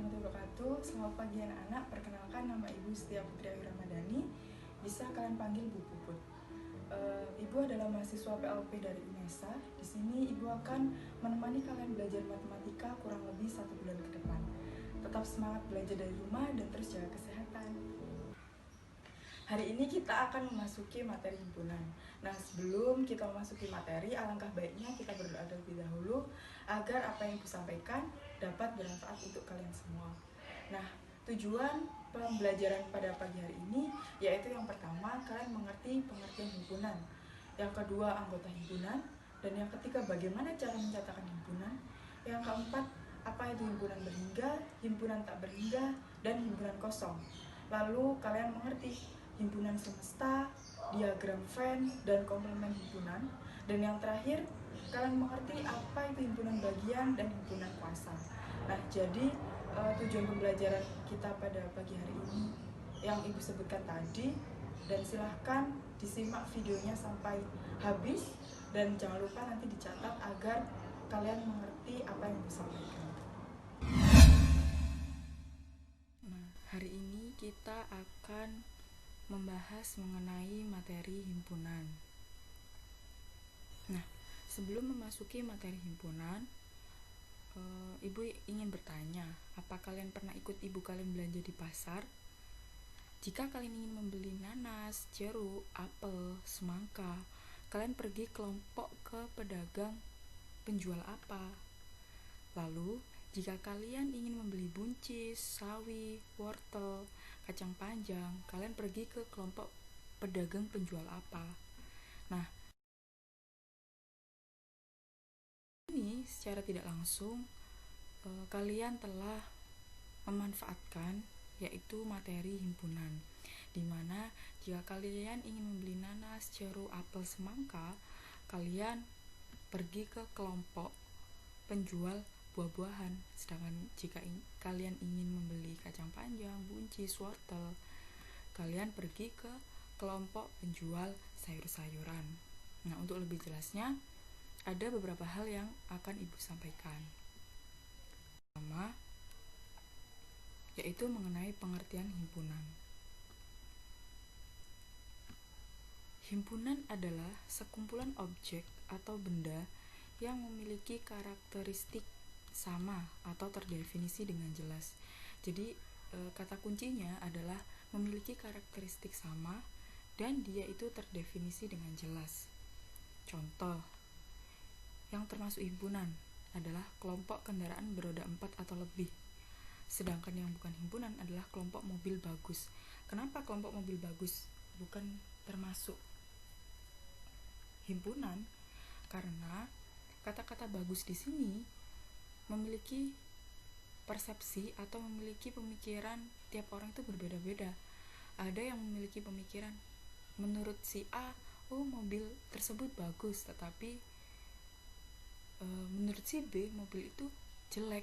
warahmatullahi wabarakatuh. Selamat pagi anak-anak. Perkenalkan, nama Ibu Setia Putri Ayu Ramadhani. Bisa kalian panggil Bu Puput. Ibu adalah mahasiswa PLP dari UNESA. Di sini Ibu akan menemani kalian belajar matematika kurang lebih 1 bulan ke depan. Tetap semangat belajar dari rumah dan terus jaga kesehatan. Hari ini kita akan memasuki materi himpunan. Nah, sebelum kita memasuki materi, alangkah baiknya kita berdoa terlebih dahulu agar apa yang Ibu sampaikan dapat bermanfaat untuk kalian semua. Nah, tujuan pembelajaran pada pagi hari ini yaitu yang pertama, kalian mengerti pengertian himpunan. Yang kedua, anggota himpunan. Dan yang ketiga, bagaimana cara mencatatkan himpunan. Yang keempat, apa itu himpunan berhingga, himpunan tak berhingga, dan himpunan kosong. Lalu kalian mengerti himpunan semesta, diagram Venn, dan komplemen himpunan. Dan yang terakhir, kalian mengerti apa itu himpunan bagian dan himpunan kuasa. Nah, jadi tujuan pembelajaran kita pada pagi hari ini yang Ibu sebutkan tadi, dan silahkan disimak videonya sampai habis, dan jangan lupa nanti dicatat agar kalian mengerti apa yang Ibu sampaikan. Nah, hari ini kita akan membahas mengenai materi himpunan. Nah, sebelum memasuki materi himpunan, Ibu ingin bertanya, apa kalian pernah ikut ibu kalian belanja di pasar? Jika kalian ingin membeli nanas, jeruk, apel, semangka, kalian pergi kelompok ke pedagang penjual apa? Lalu, jika kalian ingin membeli buncis, sawi, wortel, kacang panjang, kalian pergi ke kelompok pedagang penjual apa? Nah, ini secara tidak langsung kalian telah memanfaatkan yaitu materi himpunan, dimana jika kalian ingin membeli nanas, jeruk, apel, semangka, kalian pergi ke kelompok penjual buah-buahan. Sedangkan jika kalian ingin membeli kacang panjang, buncis, wortel, kalian pergi ke kelompok penjual sayur-sayuran. Nah, untuk lebih jelasnya, ada beberapa hal yang akan Ibu sampaikan. Pertama, yaitu mengenai pengertian himpunan. Himpunan adalah sekumpulan objek atau benda yang memiliki karakteristik sama atau terdefinisi dengan jelas. Jadi kata kuncinya adalah memiliki karakteristik sama dan dia itu terdefinisi dengan jelas. Contoh yang termasuk himpunan adalah kelompok kendaraan beroda 4 atau lebih. Sedangkan yang bukan himpunan adalah kelompok mobil bagus. Kenapa kelompok mobil bagus bukan termasuk himpunan? Karena kata-kata bagus di sini memiliki persepsi atau memiliki pemikiran tiap orang itu berbeda-beda. Ada yang memiliki pemikiran menurut si A, oh mobil tersebut bagus, tetapi menurut si B mobil itu jelek.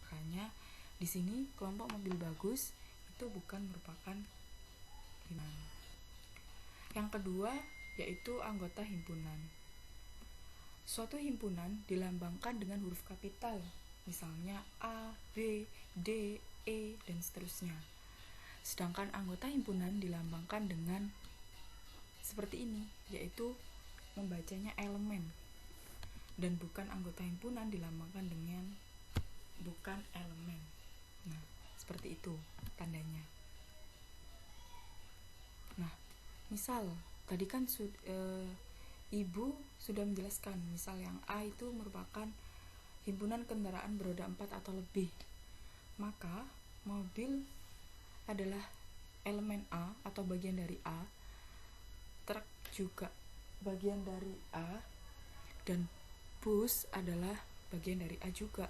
Makanya di sini kelompok mobil bagus itu bukan merupakan himpunan. Yang kedua yaitu anggota himpunan. Suatu himpunan dilambangkan dengan huruf kapital, misalnya A, B, D, E, dan seterusnya. Sedangkan anggota himpunan dilambangkan dengan seperti ini, yaitu membacanya elemen. Dan bukan anggota himpunan dilambangkan dengan bukan elemen. Nah, seperti itu tandanya. Nah, misal tadi kan Ibu sudah menjelaskan, misal yang A itu merupakan himpunan kendaraan beroda 4 atau lebih. Maka mobil adalah elemen A atau bagian dari A, truk juga bagian dari A, dan bus adalah bagian dari A juga.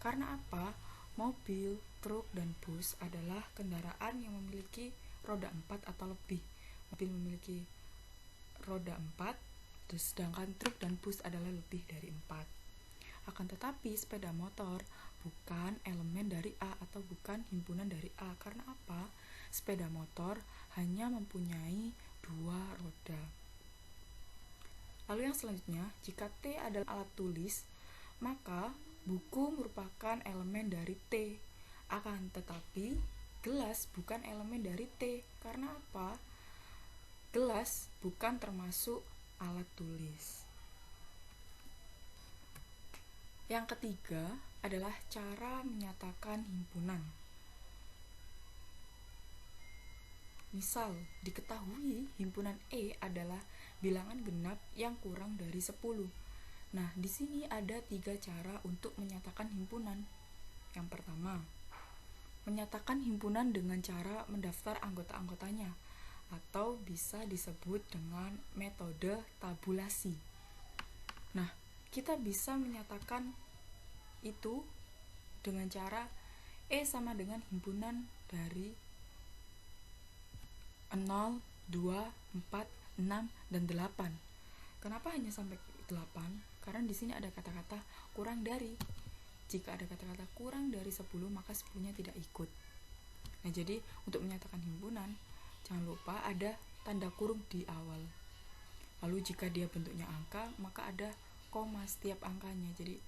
Karena apa? Mobil, truk, dan bus adalah kendaraan yang memiliki roda 4 atau lebih. Mobil memiliki roda 4, sedangkan truk dan bus adalah lebih dari 4. Akan tetapi sepeda motor bukan elemen dari A atau bukan himpunan dari A. Karena apa? Sepeda motor hanya mempunyai 2 roda. Lalu yang selanjutnya, jika T adalah alat tulis, maka buku merupakan elemen dari T. Akan tetapi gelas bukan elemen dari T. Karena apa? Gelas bukan termasuk alat tulis. Yang ketiga adalah cara menyatakan himpunan. Misal, diketahui himpunan E adalah bilangan genap yang kurang dari 10. Nah, di sini ada 3 cara untuk menyatakan himpunan. Yang pertama, menyatakan himpunan dengan cara mendaftar anggota-anggotanya, atau bisa disebut dengan metode tabulasi. Nah, kita bisa menyatakan itu dengan cara E sama dengan himpunan dari 0, 2, 4, 6, dan 8. Kenapa hanya sampai 8? Karena di sini ada kata-kata kurang dari. Jika ada kata-kata kurang dari 10, maka 10-nya tidak ikut. Nah, jadi untuk menyatakan himpunan, jangan lupa ada tanda kurung di awal. Lalu jika dia bentuknya angka, maka ada koma setiap angkanya. Jadi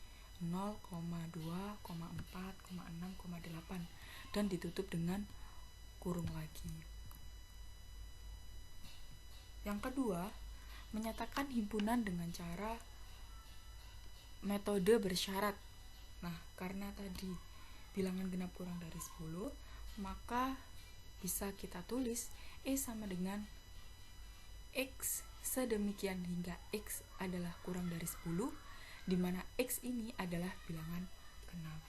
0, 2, 4, 6, 8, dan ditutup dengan kurung lagi. Yang kedua, menyatakan himpunan dengan cara metode bersyarat. Nah, karena tadi bilangan genap kurang dari 10, maka bisa kita tulis E sama dengan X sedemikian hingga X adalah kurang dari 10, di mana X ini adalah bilangan genap.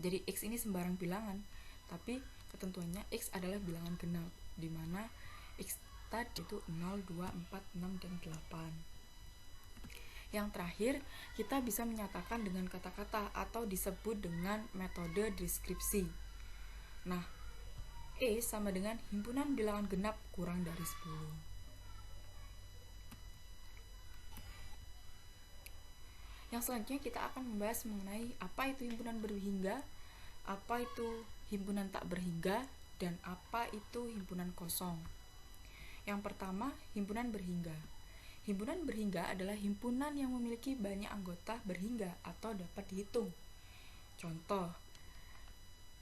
Jadi X ini sembarang bilangan, tapi ketentuannya X adalah bilangan genap, di mana X tadi itu 0, 2, 4, 6, dan 8. Yang terakhir, kita bisa menyatakan dengan kata-kata atau disebut dengan metode deskripsi. Nah, E sama dengan himpunan bilangan genap kurang dari 10. Yang selanjutnya kita akan membahas mengenai apa itu himpunan berhingga, apa itu himpunan tak berhingga, dan apa itu himpunan kosong. Yang pertama, himpunan berhingga. Himpunan berhingga adalah himpunan yang memiliki banyak anggota berhingga atau dapat dihitung. Contoh,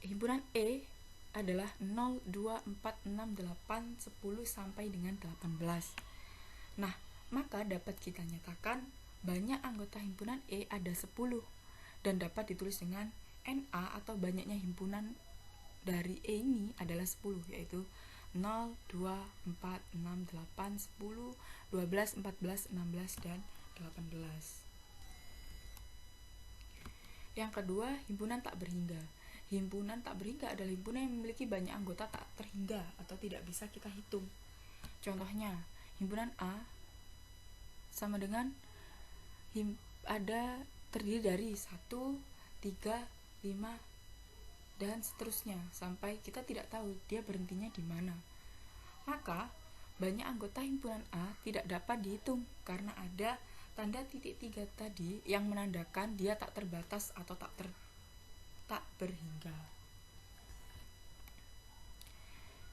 himpunan E adalah 0, 2, 4, 6, 8, 10 sampai dengan 18. Nah, maka dapat kita nyatakan banyak anggota himpunan E ada 10 dan dapat ditulis dengan NA atau banyaknya himpunan dari E ini adalah 10, yaitu 0, 2, 4, 6, 8, 10, 12, 14, 16, dan 18. Yang kedua, himpunan tak berhingga. Himpunan tak berhingga adalah himpunan yang memiliki banyak anggota tak terhingga atau tidak bisa kita hitung. Contohnya, himpunan A sama dengan ada terdiri dari 1, 3, 5, dan seterusnya sampai kita tidak tahu dia berhentinya di mana. Maka banyak anggota himpunan A tidak dapat dihitung karena ada tanda titik 3 tadi yang menandakan dia tak terbatas atau tak berhingga.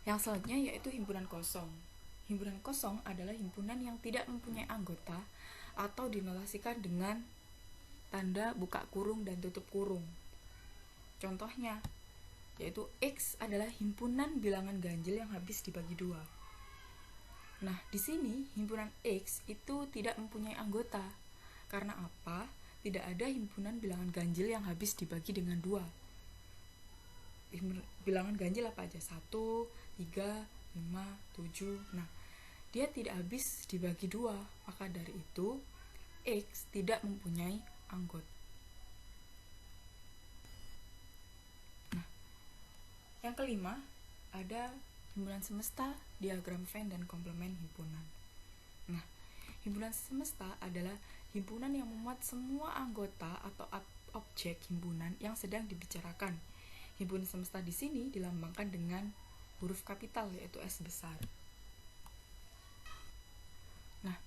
Yang selanjutnya yaitu himpunan kosong. Himpunan kosong adalah himpunan yang tidak mempunyai anggota atau dinotasikan dengan tanda buka kurung dan tutup kurung. Contohnya, yaitu X adalah himpunan bilangan ganjil yang habis dibagi 2. Nah, di sini himpunan X itu tidak mempunyai anggota. Karena apa? Tidak ada himpunan bilangan ganjil yang habis dibagi dengan 2. Bilangan ganjil apa aja? 1, 3, 5, 7. Nah, dia tidak habis dibagi 2. Maka dari itu, X tidak mempunyai anggota. Yang kelima, ada himpunan semesta, diagram Venn, dan komplemen himpunan. Nah, himpunan semesta adalah himpunan yang memuat semua anggota atau objek himpunan yang sedang dibicarakan. Himpunan semesta di sini dilambangkan dengan huruf kapital, yaitu S besar. Nah,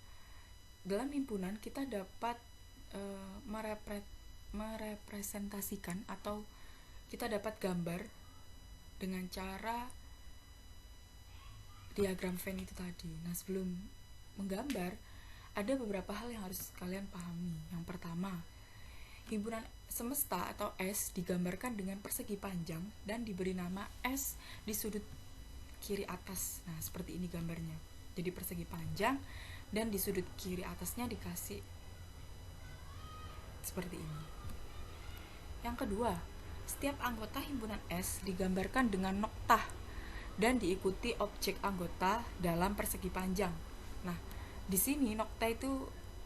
dalam himpunan kita dapat merepresentasikan atau kita dapat gambar dengan cara diagram Venn itu tadi. Nah, sebelum menggambar, ada beberapa hal yang harus kalian pahami. Yang pertama, himpunan semesta atau S digambarkan dengan persegi panjang dan diberi nama S di sudut kiri atas. Nah, seperti ini gambarnya. Jadi persegi panjang dan di sudut kiri atasnya dikasih seperti ini. Yang kedua, setiap anggota himpunan S digambarkan dengan noktah dan diikuti objek anggota dalam persegi panjang. Nah, di sini noktah itu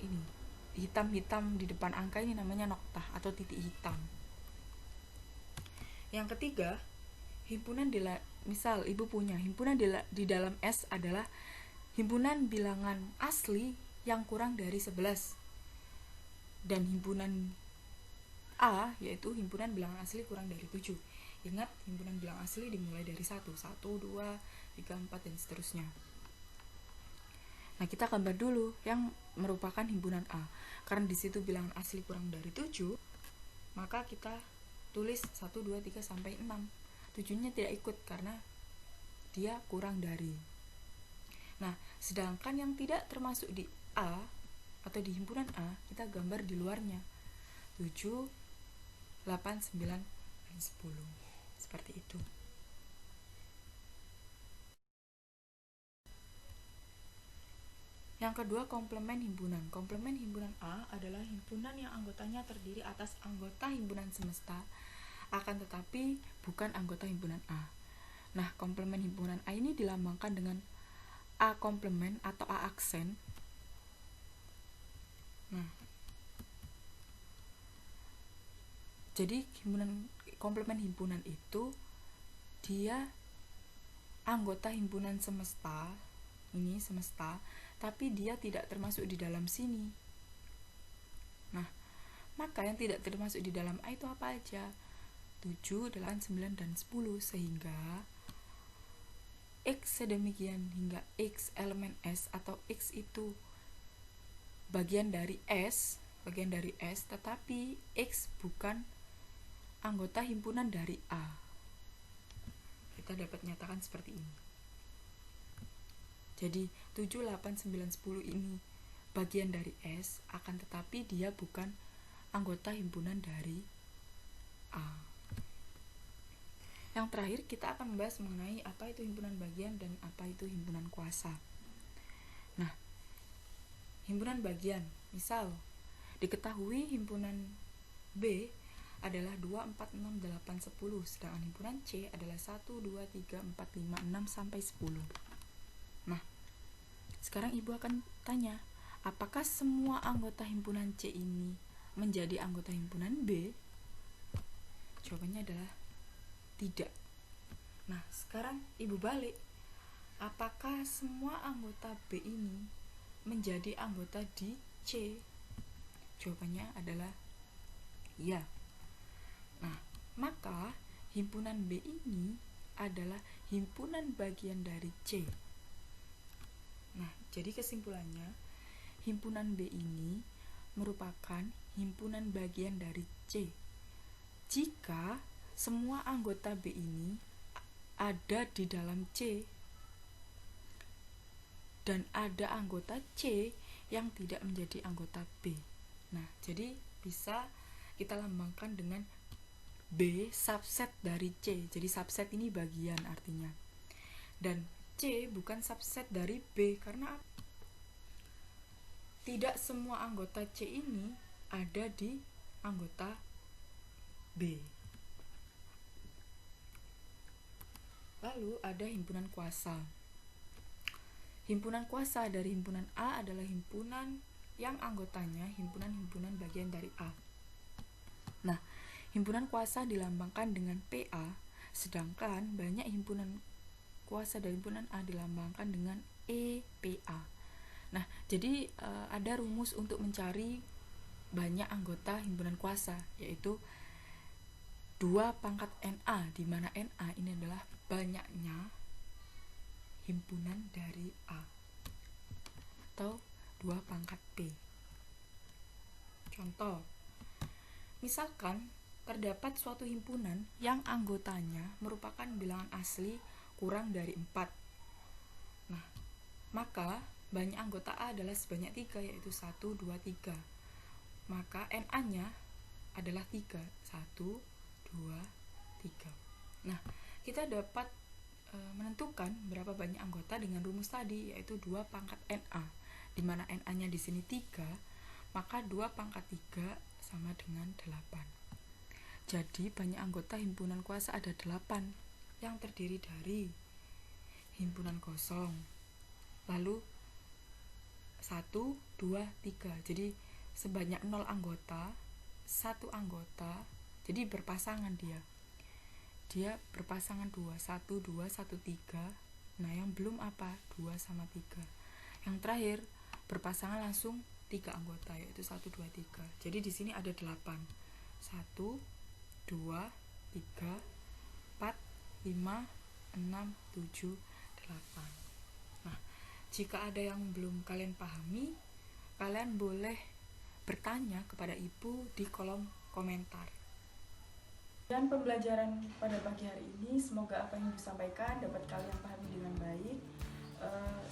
ini hitam-hitam di depan angka ini namanya noktah atau titik hitam. Yang ketiga, himpunan misal ibu punya himpunan di dalam S adalah himpunan bilangan asli yang kurang dari 11 dan himpunan A yaitu himpunan bilangan asli kurang dari 7. Ingat, himpunan bilangan asli dimulai dari 1, 2, 3, 4 dan seterusnya. Nah, kita gambar dulu yang merupakan himpunan A. Karena di situ bilangan asli kurang dari 7, maka kita tulis 1, 2, 3 sampai 6. 7-nya tidak ikut karena dia kurang dari. Nah, sedangkan yang tidak termasuk di A atau di himpunan A, kita gambar di luarnya. 7, 8, 9, dan 10. Seperti itu. Yang kedua, komplemen himpunan. Komplemen himpunan A adalah himpunan yang anggotanya terdiri atas anggota himpunan semesta, akan tetapi bukan anggota himpunan A. Nah, komplemen himpunan A ini dilambangkan dengan A komplemen atau A aksen. Nah, jadi komplemen himpunan itu dia anggota himpunan semesta, ini semesta, tapi dia tidak termasuk di dalam sini. Nah, maka yang tidak termasuk di dalam A itu apa aja? 7, 8, 9, dan 10, sehingga X sedemikian hingga X elemen S atau X itu bagian dari S, tetapi X bukan anggota himpunan dari A. Kita dapat nyatakan seperti ini. Jadi 7, 8, 9, 10 ini bagian dari S, akan tetapi dia bukan anggota himpunan dari A. Yang terakhir kita akan membahas mengenai apa itu himpunan bagian dan apa itu himpunan kuasa. Nah, himpunan bagian, misal diketahui himpunan B adalah 2, 4, 6, 8, 10, sedangkan himpunan C adalah 1, 2, 3, 4, 5, 6, sampai 10. Nah, sekarang ibu akan tanya, apakah semua anggota himpunan C ini menjadi anggota himpunan B? Jawabannya adalah tidak. Nah, sekarang ibu balik, apakah semua anggota B ini menjadi anggota di C? Jawabannya adalah iya. Nah, maka himpunan B ini adalah himpunan bagian dari C. Nah, jadi kesimpulannya, himpunan B ini merupakan himpunan bagian dari C. Jika semua anggota B ini ada di dalam C dan ada anggota C yang tidak menjadi anggota B. Nah, jadi bisa kita lambangkan dengan B subset dari C. Jadi subset ini bagian artinya. Dan C bukan subset dari B karena tidak semua anggota C ini ada di anggota B. Lalu ada himpunan kuasa. Himpunan kuasa dari himpunan A adalah himpunan yang anggotanya himpunan-himpunan bagian dari A. Nah, himpunan kuasa dilambangkan dengan PA, sedangkan banyak himpunan kuasa dari himpunan A dilambangkan dengan EPA. Nah, jadi ada rumus untuk mencari banyak anggota himpunan kuasa, yaitu 2 pangkat NA, di mana NA ini adalah banyaknya himpunan dari A, atau 2 pangkat P. Contoh, misalkan terdapat suatu himpunan yang anggotanya merupakan bilangan asli kurang dari 4. Nah, maka banyak anggota A adalah sebanyak 3, yaitu 1, 2, 3. Maka NA-nya adalah 3. 1, 2, 3. Nah, kita dapat menentukan berapa banyak anggota dengan rumus tadi, yaitu 2 pangkat NA, di mana NA-nya di sini 3, maka 2 pangkat 3 sama dengan 8. Jadi banyak anggota himpunan kuasa ada 8, yang terdiri dari himpunan kosong, lalu 1, 2, 3. Jadi sebanyak 0 anggota, 1 anggota, jadi berpasangan dia berpasangan 2, 1, 2, 1, 3. Nah, yang belum apa? 2 sama 3. Yang terakhir berpasangan langsung 3 anggota, yaitu 1, 2, 3. Jadi di sini ada 8. 1, 2, 3, 4, 5, 6, 7, 8. Nah, jika ada yang belum kalian pahami, kalian boleh bertanya kepada ibu di kolom komentar. Dan pembelajaran pada pagi hari ini, semoga apa yang disampaikan dapat kalian pahami dengan baik.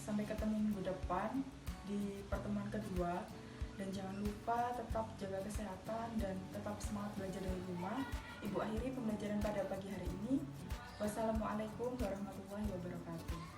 Sampai ketemu minggu depan di pertemuan kedua. Dan jangan lupa tetap jaga kesehatan dan tetap semangat belajar dari rumah. Ibu akhiri pembelajaran pada pagi hari ini. Wassalamualaikum warahmatullahi wabarakatuh.